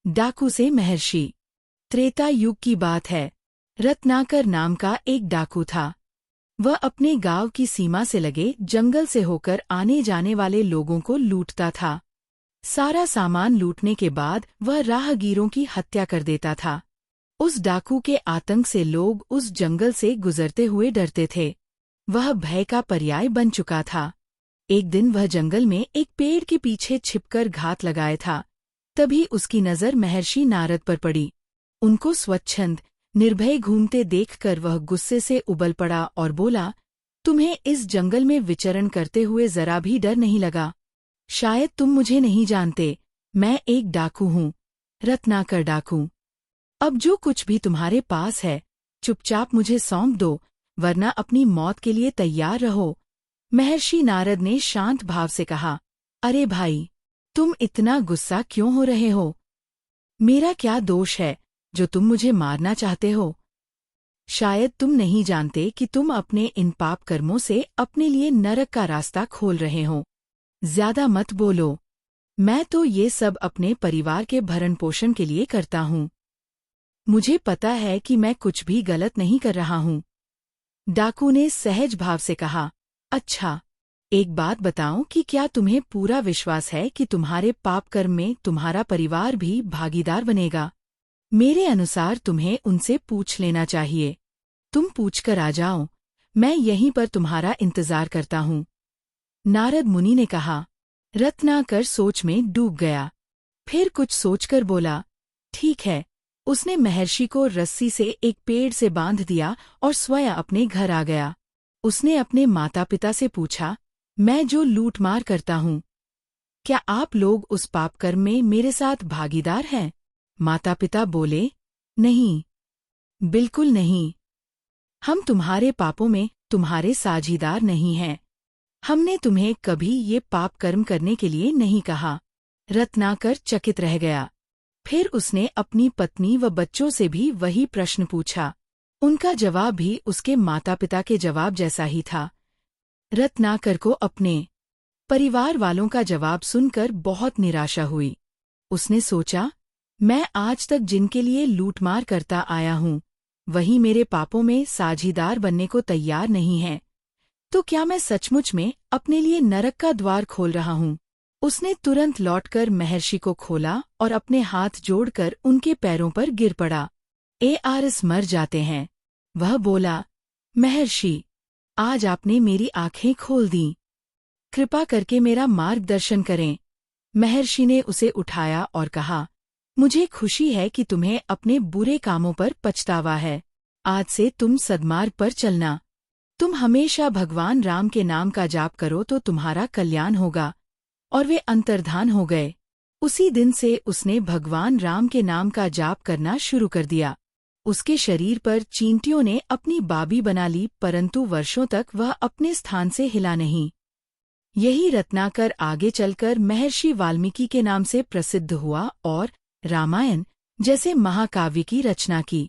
डाकू से महर्षि। त्रेता युग की बात है। रत्नाकर नाम का एक डाकू था। वह अपने गांव की सीमा से लगे जंगल से होकर आने जाने वाले लोगों को लूटता था। सारा सामान लूटने के बाद वह राहगीरों की हत्या कर देता था। उस डाकू के आतंक से लोग उस जंगल से गुजरते हुए डरते थे। वह भय का पर्याय बन चुका था। एक दिन वह जंगल में एक पेड़ के पीछे छिपकर घात लगाए था। तभी उसकी नज़र महर्षि नारद पर पड़ी। उनको स्वच्छंद निर्भय घूमते देखकर वह गुस्से से उबल पड़ा और बोला, तुम्हें इस जंगल में विचरण करते हुए जरा भी डर नहीं लगा? शायद तुम मुझे नहीं जानते, मैं एक डाकू हूँ, रत्नाकर डाकू। अब जो कुछ भी तुम्हारे पास है चुपचाप मुझे सौंप दो, वरना अपनी मौत के लिए तैयार रहो। महर्षि नारद ने शांत भाव से कहा, अरे भाई, तुम इतना गुस्सा क्यों हो रहे हो? मेरा क्या दोष है जो तुम मुझे मारना चाहते हो? शायद तुम नहीं जानते कि तुम अपने इन पाप कर्मों से अपने लिए नरक का रास्ता खोल रहे हो। ज्यादा मत बोलो। मैं तो ये सब अपने परिवार के भरण पोषण के लिए करता हूँ। मुझे पता है कि मैं कुछ भी गलत नहीं कर रहा हूँ। डाकू ने सहज भाव से कहा, अच्छा, एक बात बताओ कि क्या तुम्हें पूरा विश्वास है कि तुम्हारे पाप कर्म में तुम्हारा परिवार भी भागीदार बनेगा? मेरे अनुसार तुम्हें उनसे पूछ लेना चाहिए। तुम पूछकर आ जाओ, मैं यहीं पर तुम्हारा इंतजार करता हूँ। नारद मुनि ने कहा। रत्नाकर सोच में डूब गया। फिर कुछ सोचकर बोला, ठीक है। उसने महर्षि को रस्सी से एक पेड़ से बांध दिया और स्वयं अपने घर आ गया। उसने अपने माता पिता से पूछा, मैं जो लूटमार करता हूँ, क्या आप लोग उस पाप कर्म में मेरे साथ भागीदार हैं? माता पिता बोले, नहीं, बिल्कुल नहीं। हम तुम्हारे पापों में तुम्हारे साझीदार नहीं हैं। हमने तुम्हें कभी ये पाप कर्म करने के लिए नहीं कहा। रत्नाकर चकित रह गया। फिर उसने अपनी पत्नी व बच्चों से भी वही प्रश्न पूछा। उनका जवाब भी उसके माता पिता के जवाब जैसा ही था। रत्नाकर को अपने परिवार वालों का जवाब सुनकर बहुत निराशा हुई। उसने सोचा, मैं आज तक जिनके लिए लूटमार करता आया हूँ, वही मेरे पापों में साझीदार बनने को तैयार नहीं है। तो क्या मैं सचमुच में अपने लिए नरक का द्वार खोल रहा हूँ? उसने तुरंत लौटकर महर्षि को खोला और अपने हाथ जोड़कर उनके पैरों पर गिर पड़ा। आरस मर जाते हैं। वह बोला, महर्षि, आज आपने मेरी आंखें खोल दी। कृपा करके मेरा मार्गदर्शन करें। महर्षि ने उसे उठाया और कहा, मुझे खुशी है कि तुम्हें अपने बुरे कामों पर पछतावा है। आज से तुम सद्मार्ग पर चलना। तुम हमेशा भगवान राम के नाम का जाप करो तो तुम्हारा कल्याण होगा। और वे अंतर्धान हो गए। उसी दिन से उसने भगवान राम के नाम का जाप करना शुरू कर दिया। उसके शरीर पर चींटियों ने अपनी बाबी बना ली, परंतु वर्षों तक वह अपने स्थान से हिला नहीं। यही रत्नाकर आगे चलकर महर्षि वाल्मीकि के नाम से प्रसिद्ध हुआ और रामायण जैसे महाकाव्य की रचना की।